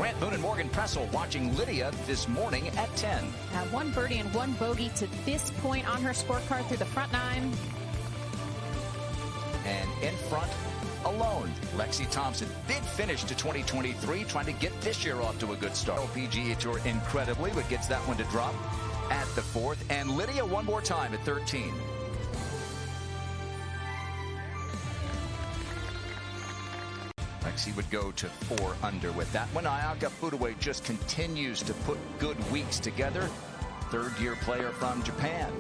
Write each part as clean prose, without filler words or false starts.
Grant Boone and Morgan Pressel watching Lydia this morning at 10. One birdie and one bogey to this point on her scorecard through the front nine. And in front, alone, Lexi Thompson. Big finish to 2023, trying to get this year off to a good start. LPGA Tour incredibly, but gets that one to drop at the 4th. And Lydia one more time at 13. Lexi would go to 4 under with that one. Ayaka Boutier just continues to put good weeks together. Third-year player from Japan.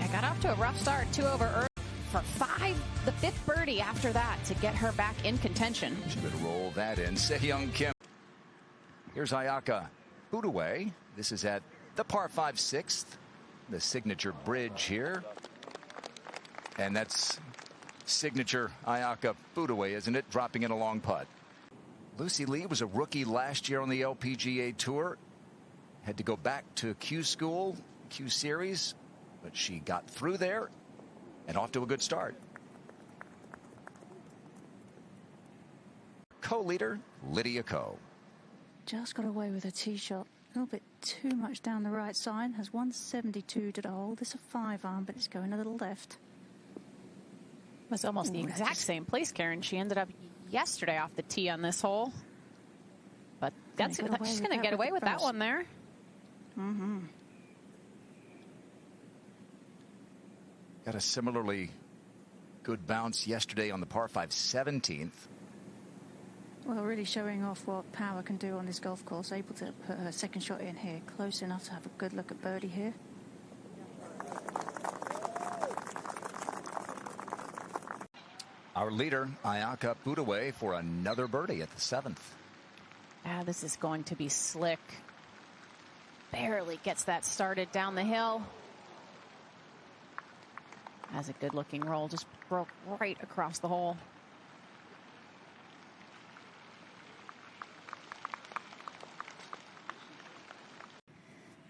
I got off to a rough start, 2 over early. For 5, the 5th birdie after that to get her back in contention. She would roll that in. Sei Young Kim. Here's Ayaka Boutier. This is at the par 5 6th, the signature bridge here. And that's signature Ayaka Boutier, isn't it? Dropping in a long putt. Lucy Lee was a rookie last year on the LPGA Tour. Had to go back to Q School, Q Series, but she got through there. And off to a good start. Co-leader, Lydia Ko. Just got away with a tee shot. A little bit too much down the right side. Has 172 to the hole. This is a 5-iron, but it's going a little left. It was almost the exact same place, Karen. She ended up yesterday off the tee on this hole. But she's going to get away with that one there. Mm-hmm. Got a similarly good bounce yesterday on the par 5 17th. Well, really showing off what power can do on this golf course. Able to put her second shot in here. Close enough to have a good look at birdie here. Our leader, Ayaka Boutier, for another birdie at the 7th. This is going to be slick. Barely gets that started down the hill. Has a good looking roll, just broke right across the hole.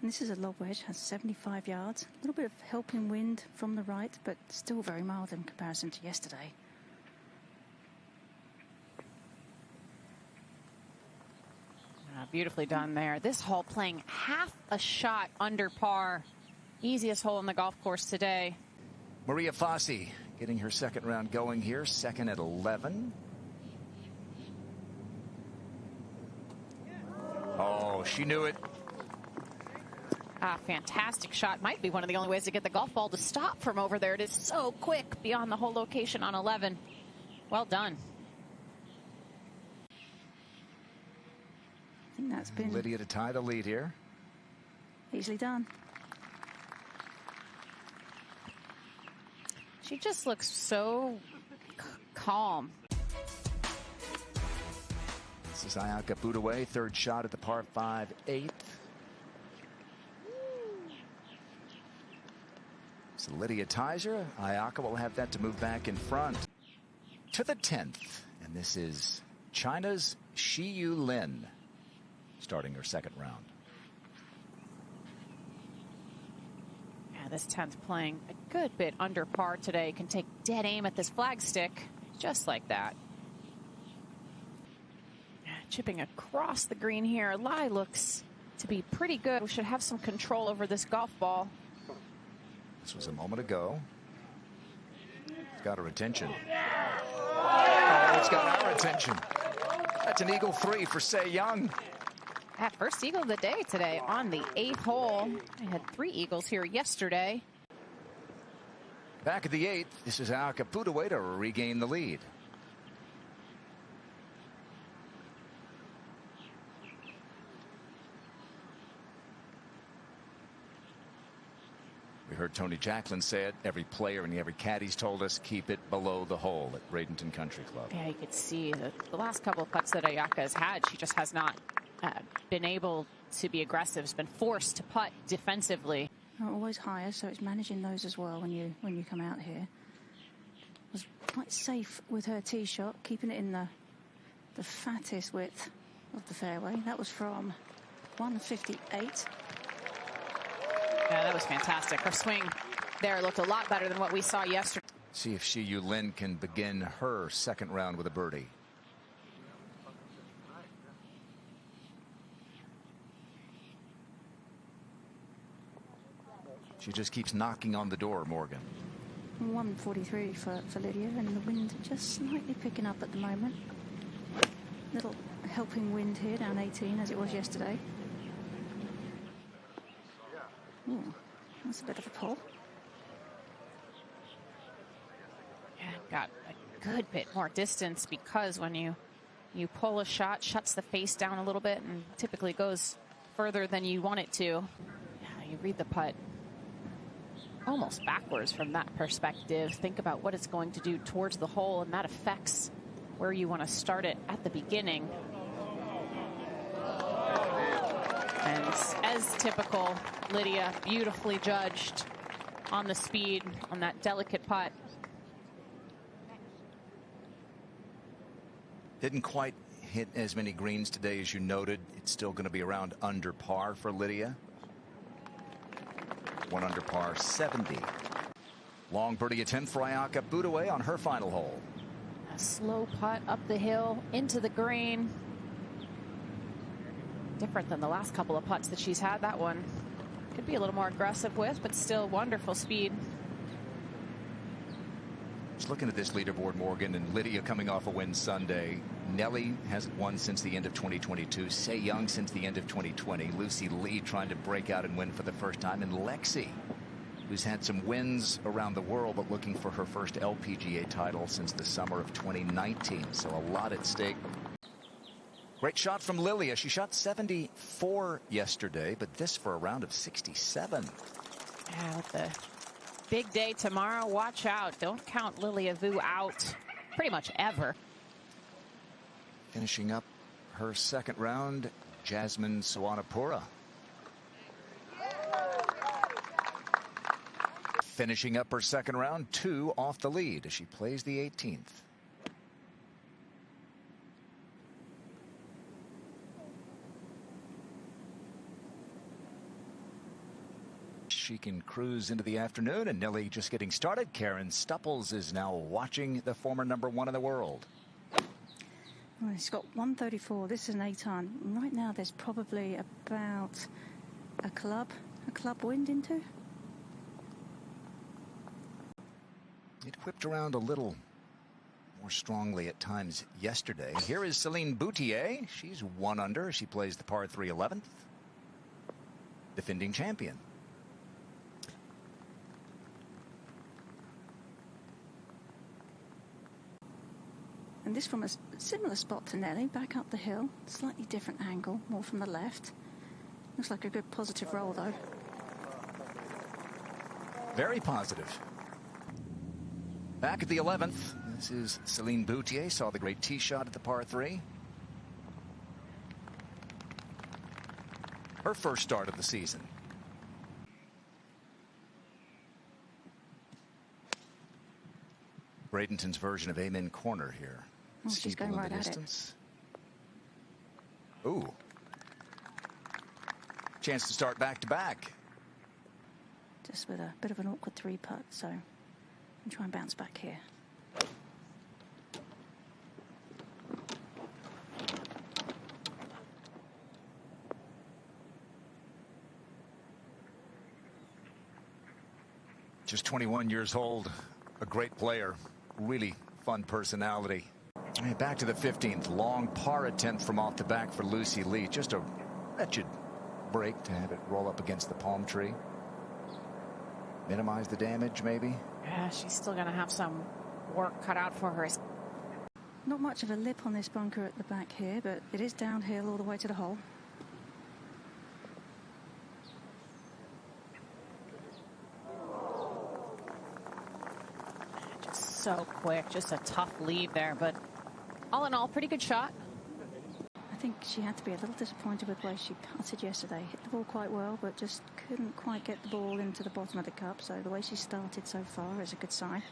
And this is a lob wedge, has 75 yards. A little bit of helping wind from the right, but still very mild in comparison to yesterday. Beautifully done there. This hole playing half a shot under par. Easiest hole in the golf course today. Maria Fassi getting her second round going here, second at 11. Oh, she knew it. Fantastic shot. Might be one of the only ways to get the golf ball to stop from over there. It is so quick beyond the whole location on 11. Well done. I think that's been Lydia to tie the lead here. Easily done. She just looks so calm. This is Ayaka Boutier, third shot at the par 5 8th. So Lydia ties her. Ayaka will have that to move back in front to the 10th. And this is China's Shiyu Lin starting her second round. This 10th playing a good bit under par today. Can take dead aim at this flagstick just like that. Chipping across the green here. Lai looks to be pretty good. We should have some control over this golf ball. This was a moment ago. It's got her attention. Oh, it's got our attention. That's an eagle 3 for Sei Young. First eagle of the day today on the 8th hole. I had 3 eagles here yesterday. Back at the 8th, this is Ayaka Boutier to regain the lead. We heard Tony Jacklin say it. Every player and every caddy's told us keep it below the hole at Bradenton Country Club. Yeah, you could see the last couple of putts that Ayaka has had, she just has not been able to be aggressive. Has been forced to putt defensively. Always higher, so it's managing those as well when you come out here. Was quite safe with her tee shot, keeping it in the fattest width of the fairway. That was from 158. Yeah, that was fantastic. Her swing there looked a lot better than what we saw yesterday. See if Shiyu Lin can begin her second round with a birdie. She just keeps knocking on the door, Morgan. 143 for Lydia, and the wind just slightly picking up at the moment. Little helping wind here down 18 as it was yesterday. Ooh, that's a bit of a pull. Yeah, got a good bit more distance because when you pull a shot, shuts the face down a little bit and typically goes further than you want it to. Yeah, you read the putt almost backwards from that perspective. Think about what it's going to do towards the hole, and that affects where you want to start it at the beginning. And as typical, Lydia beautifully judged on the speed on that delicate putt. Didn't quite hit as many greens today as you noted. It's still going to be around under par for Lydia. 1 under par 70. Long birdie attempt for Ayaka Boutier on her final hole. A slow putt up the hill into the green. Different than the last couple of putts that she's had. That one could be a little more aggressive with, but still wonderful speed. Just looking at this leaderboard, Morgan, and Lydia coming off a win Sunday. Nelly hasn't won since the end of 2022. Sei Young since the end of 2020. Lucy Lee trying to break out and win for the first time. And Lexi, who's had some wins around the world, but looking for her first LPGA title since the summer of 2019. So a lot at stake. Great shot from Lilia. She shot 74 yesterday, but this for a round of 67. Yeah, with the big day tomorrow, watch out. Don't count Lilia Vu out pretty much ever. Finishing up her second round, Jasmine Sawanapura. Finishing up her second round, 2 off the lead as she plays the 18th. She can cruise into the afternoon, and Nelly just getting started. Karen Stupples is now watching the former #1 in the world. Well, he's got 134. This is an 8-iron. Right now, there's probably about a club wind into. It whipped around a little more strongly at times yesterday. Here is Celine Boutier. She's 1 under. She plays the par 3 11th. Defending champion. And this from a similar spot to Nelly, back up the hill, slightly different angle, more from the left. Looks like a good positive roll, though. Very positive. Back at the 11th, this is Celine Boutier. Saw the great tee shot at the par 3. Her first start of the season. Bradenton's version of Amen Corner here. Oh, she's going right at it. Ooh. Chance to start back-to-back. Just with a bit of an awkward 3 putt, so I'm trying to bounce back here. Just 21 years old, a great player, really fun personality. Back to the 15th, long par attempt from off the back for Lucy Lee. Just a wretched break to have it roll up against the palm tree. Minimize the damage, maybe. Yeah, she's still going to have some work cut out for her. Not much of a lip on this bunker at the back here, but it is downhill all the way to the hole. Just so quick, just a tough lead there, but all in all, pretty good shot. I think she had to be a little disappointed with the way she putted yesterday. Hit the ball quite well, but just couldn't quite get the ball into the bottom of the cup. So the way she started so far is a good sign.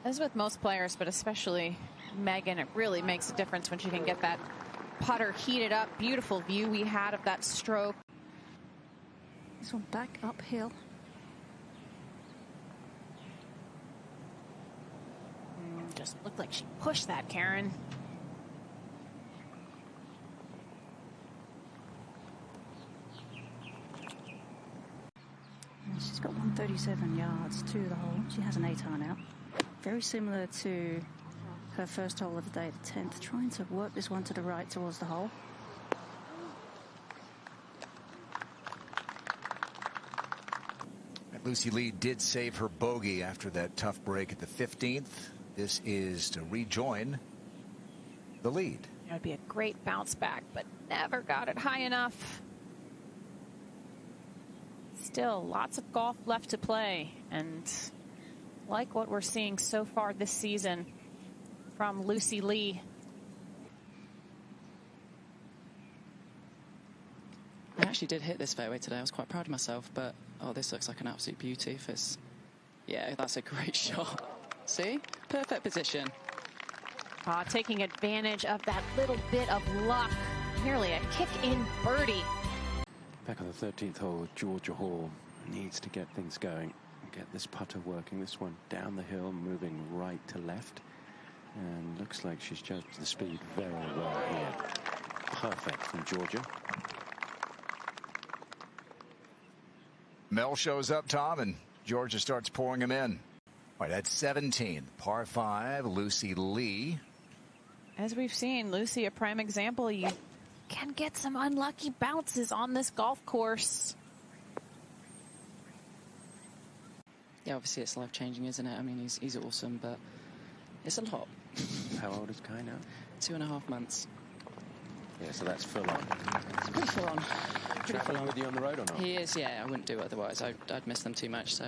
As with most players, but especially Megan, it really makes a difference when she can get that putter heated up. Beautiful view we had of that stroke. This one back uphill. Just looked like she pushed that, Karen. 137 yards to the hole. She has an 8-iron out. Very similar to her first hole of the day, the 10th. Trying to work this one to the right towards the hole. Lucy Lee did save her bogey after that tough break at the 15th. This is to rejoin the lead. It would be a great bounce back, but never got it high enough. Still lots of golf left to play, and like what we're seeing so far this season from Lucy Lee. I actually did hit this fairway today. I was quite proud of myself, but oh, this looks like an absolute beauty. If it's, yeah, that's a great shot. See, perfect position. Taking advantage of that little bit of luck. Nearly a kick-in birdie. Back on the 13th hole, Georgia Hall needs to get things going. Get this putter working. This one down the hill, moving right to left. And looks like she's judged the speed very well here. Perfect from Georgia. Mel shows up, Tom, and Georgia starts pouring him in. All right, at 17, par 5, Lucy Lee. As we've seen, Lucy, a prime example. You can get some unlucky bounces on this golf course. Yeah, obviously it's life-changing, isn't it? I mean, he's awesome, but it's a lot. How old is Kai now? 2.5 months. Yeah, so that's full on. It's pretty full on. Pretty full Traveling on. with you on the road or not? He is, yeah. I wouldn't do it otherwise. I'd miss them too much. So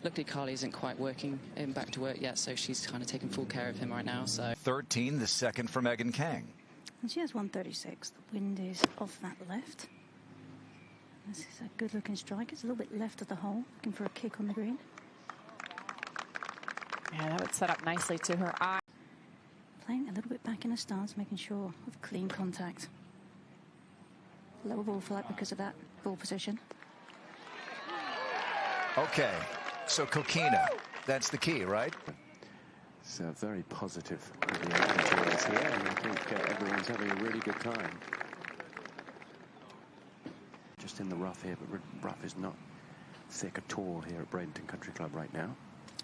luckily Carly isn't quite working in back to work yet, so she's kind of taking full care of him right now. So 13, the second for Megan Kang. And she has 136. The wind is off that left. This is a good-looking strike. It's a little bit left of the hole, looking for a kick on the green. Yeah, that would set up nicely to her eye. Playing a little bit back in the stance, making sure of clean contact. Lower ball flight because of that ball position. Okay, so Coquina, that's the key, right? It's very positive with the LPGAs here, and I think everyone's having a really good time. Just in the rough here, but rough is not thick at all here at Bradenton Country Club right now.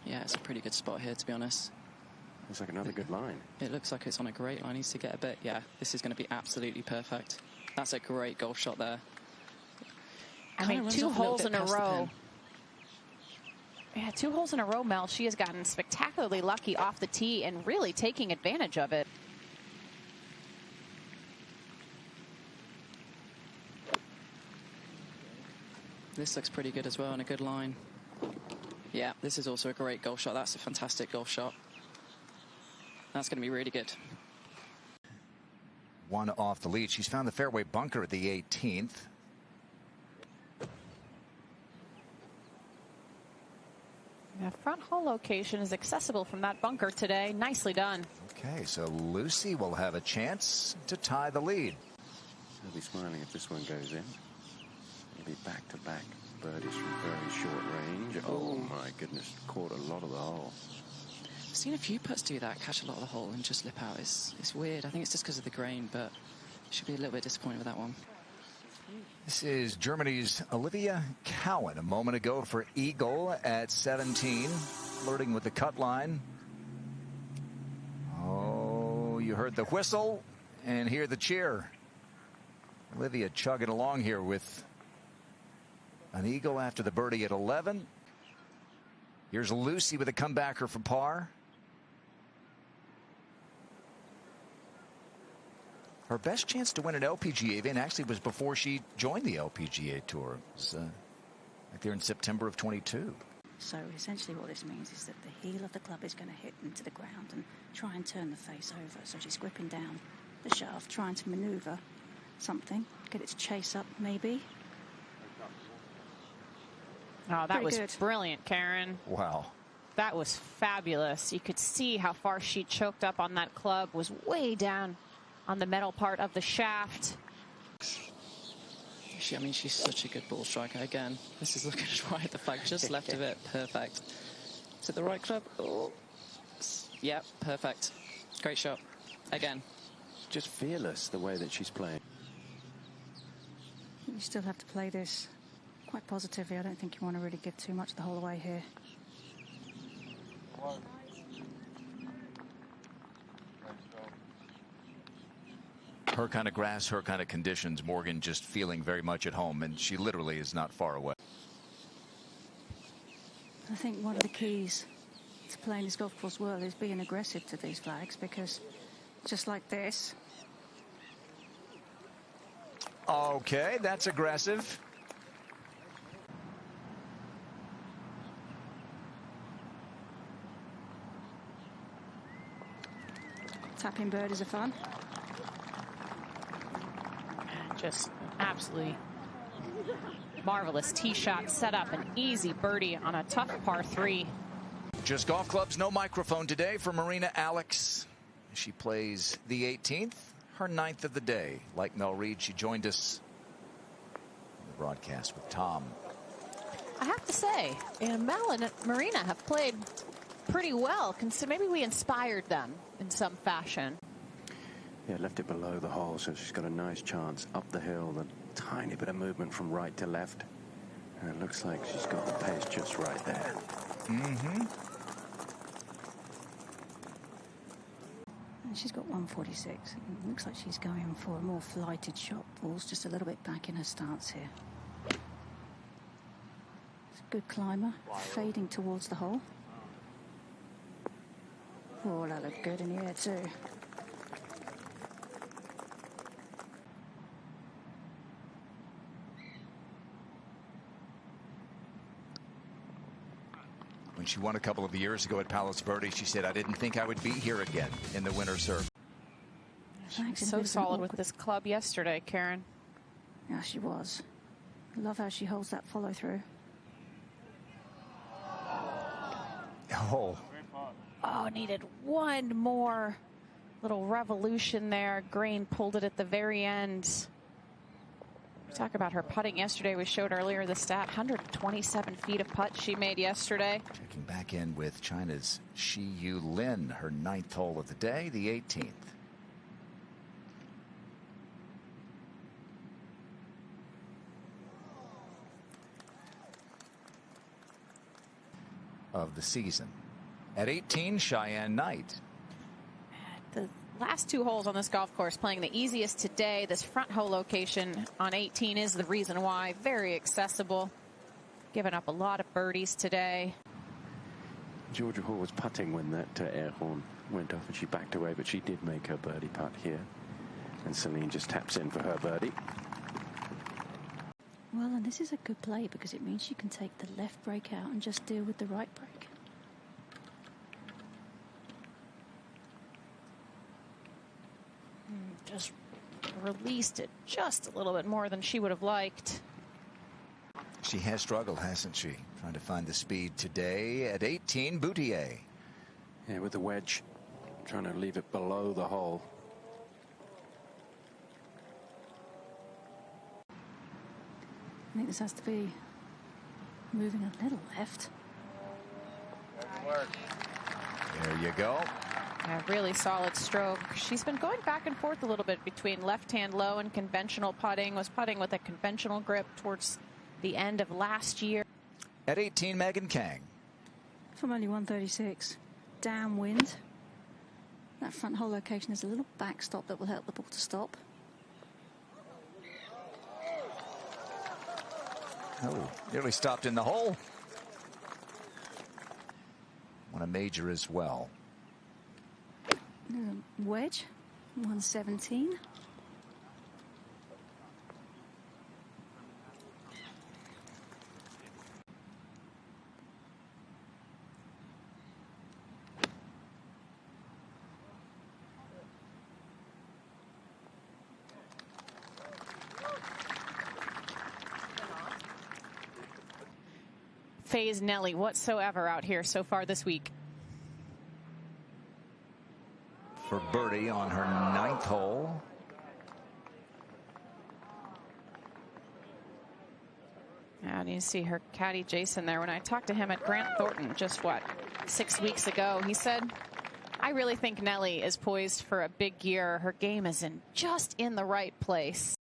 yeah, it's a pretty good spot here, to be honest. Looks like another good line. It looks like it's on a great line. Needs to get a bit. Yeah, this is going to be absolutely perfect. That's a great golf shot there. I Kinda mean, runs 2 off a little holes bit in a past the row. pin. Yeah, 2 holes in a row, Mel. She has gotten spectacularly lucky off the tee and really taking advantage of it. This looks pretty good as well, and a good line. Yeah, this is also a great golf shot. That's a fantastic golf shot. That's going to be really good. 1 off the lead. She's found the fairway bunker at the 18th. The front hole location is accessible from that bunker today. Nicely done. Okay, so Lucy will have a chance to tie the lead. I'll be smiling if this one goes in. It'll be back-to-back birdies from very short range. Oh my goodness, caught a lot of the hole. I've seen a few putts do that, catch a lot of the hole and just slip out. It's weird. I think it's just because of the grain, but should be a little bit disappointed with that one. This is Germany's Olivia Cowan a moment ago for Eagle at 17, flirting with the cut line. Oh, you heard the whistle and hear the cheer. Olivia chugging along here with an eagle after the birdie at 11. Here's Lucy with a comebacker for par. Her best chance to win an LPGA event actually was before she joined the LPGA Tour. It was right there in September of 22. So essentially what this means is that the heel of the club is going to hit into the ground and try and turn the face over. So she's gripping down the shaft, trying to maneuver something, get it to chase up maybe. Oh, that Pretty was good. brilliant, Karen. Wow. That was fabulous. You could see how far she choked up on that club, was way down on the metal part of the shaft. I mean, she's such a good ball striker. Again, this is looking right at the flag, just left of it. Perfect. Is it the right club? Oh. Yep, perfect. Great shot. Again. Just fearless the way that she's playing. You still have to play this quite positively. I don't think you want to really give too much the whole way here. Her kind of grass, her kind of conditions, Morgan just feeling very much at home, and she literally is not far away. I think one of the keys to playing this golf course well is being aggressive to these flags, because just like this. Okay, that's aggressive. Tapping birdies are fun. Just absolutely marvelous tee shot, set up an easy birdie on a tough par 3. Just golf clubs, no microphone today for Marina Alex. She plays the 18th, her 9th of the day. Like Mel Reed, she joined us on the broadcast with Tom. I have to say, Mel and Marina have played pretty well. Maybe we inspired them in some fashion. Yeah, left it below the hole, so she's got a nice chance up the hill. A tiny bit of movement from right to left. And it looks like she's got the pace just right there. And she's got 146. It looks like she's going for a more flighted shot. Ball's just a little bit back in her stance here. It's a good climber, fading towards the hole. Oh, that looked good in the air too. When she won a couple of years ago at Palos Verdes, she said, I didn't think I would be here again in the winner's circle. She's so solid with this club yesterday, Karen. Yeah, she was. I love how she holds that follow through. Oh, needed one more little revolution there. Grain pulled it at the very end. Talk about her putting yesterday. We showed earlier the stat, 127 feet of putt she made yesterday. Checking back in with China's Shi Yu Lin, her 9th hole of the day, the 18th. Of the season. At 18, Cheyenne Knight. The last 2 holes on this golf course playing the easiest today. This front hole location on 18 is the reason why. Very accessible. Giving up a lot of birdies today. Georgia Hall was putting when that air horn went off and she backed away, but she did make her birdie putt here. And Celine just taps in for her birdie. Well, and this is a good play because it means you can take the left break out and just deal with the right break. Just released it just a little bit more than she would have liked. She has struggled, hasn't she? Trying to find the speed today at 18, Boutier. Yeah, with the wedge, trying to leave it below the hole. I think this has to be moving a little left. There you go. A really solid stroke. She's been going back and forth a little bit between left-hand low and conventional putting. Was putting with a conventional grip towards the end of last year. At 18, Megan Kang. From only 136. Downwind. That front hole location is a little backstop that will help the ball to stop. Oh, nearly stopped in the hole. Won a major as well. Wedge, 117. Phase Nelly whatsoever out here so far this week. For birdie on her 9th hole. And you see her caddy Jason there. When I talked to him at Grant Thornton just 6 weeks ago, he said, I really think Nelly is poised for a big year. Her game is just in the right place.